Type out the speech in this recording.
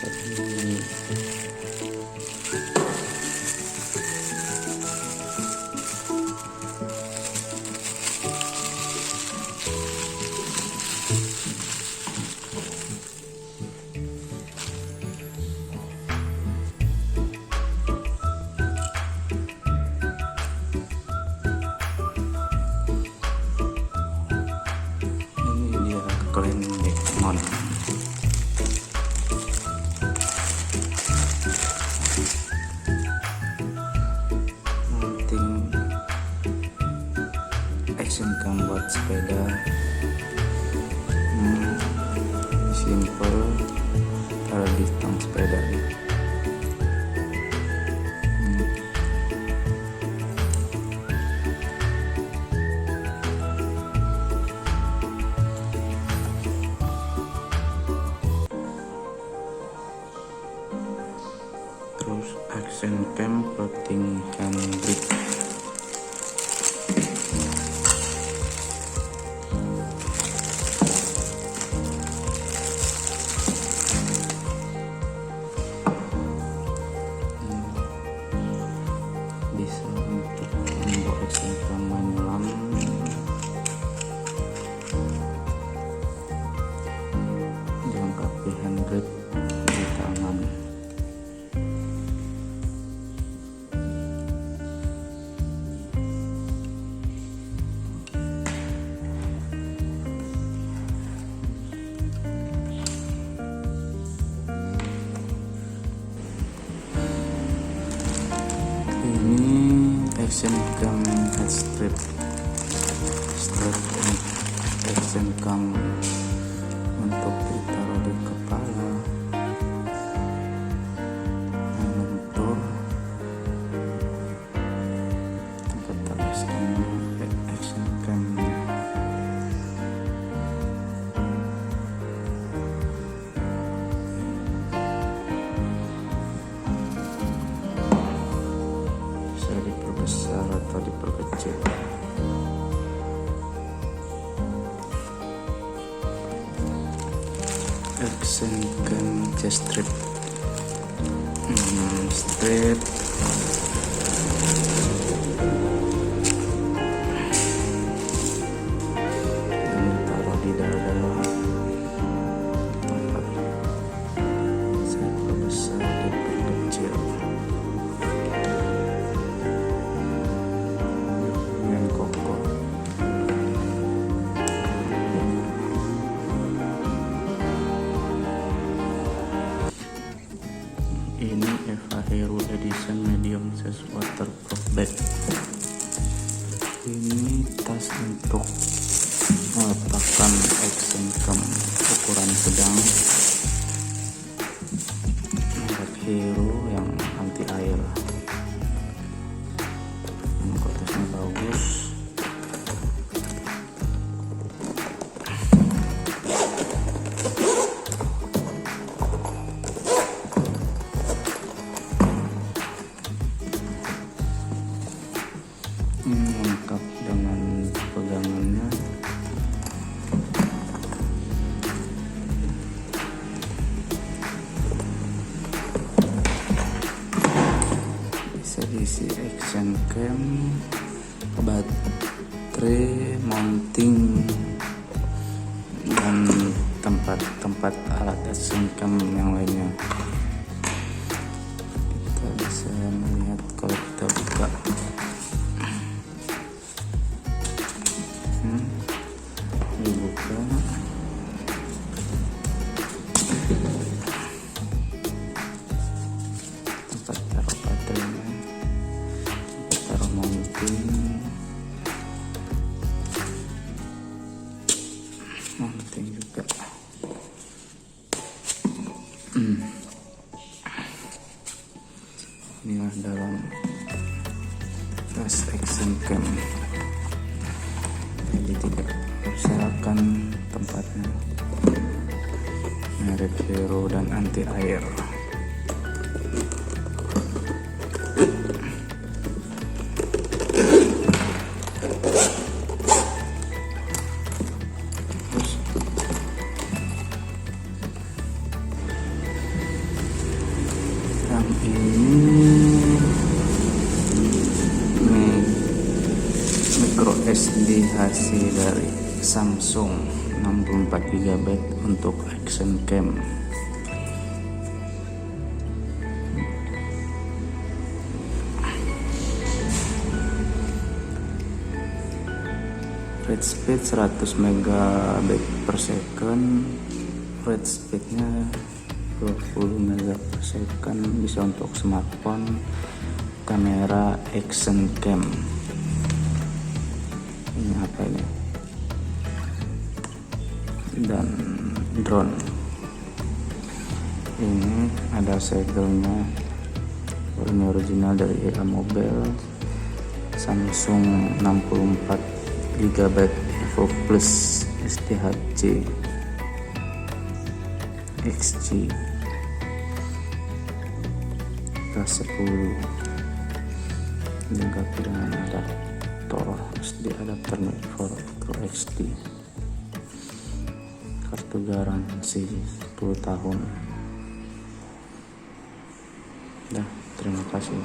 Jadi kalian mount mounting action cam buat sepeda. Simple, taruh di tang sepeda. Terus action cam floating Godric. Bisa untuk membawa action cam menyelam, dilengkapi hand grip di tangan. Action cam head strap action cam untuk ditaruh di kepala, mentor tempat taruh action cam. Diperbesar atau diperkecil. Action cam chest strap, strap yang ditaruh di dada, tempat saya perbesar diperkecil. Ini GOPRO Hero Edition Medium Size Waterproof Bag. Ini tas untuk meletakkan action cam ukuran sedang, merek Hero yang anti air. Kotasnya bagus. Lengkap dengan pegangannya. Bisa diisi action cam, baterai, mounting, dan tempat-tempat alat action cam yang lainnya. Kita bisa melihat kalau kita buka. Dibuka, tempat taruh baterainya, tempat taruh mounting juga. Inilah dalam tas action cam. Jadi tidak berserakan tempatnya, merek Hero dan anti air. Yang ini MicroSD hasil dari Samsung 64 GB untuk action cam. Read speed 100 MB per second, read speednya 20 MB per second, bisa untuk smartphone, kamera action cam. Ini apa ini? Dan drone. Ini ada segelnya, ini original dari EA Mobile, Samsung 64 GB Evo Plus SDHC XG K10, dilengkapi dengan adaptor SD adapter MicroSD, kartu garansi 10 tahun. Terima kasih.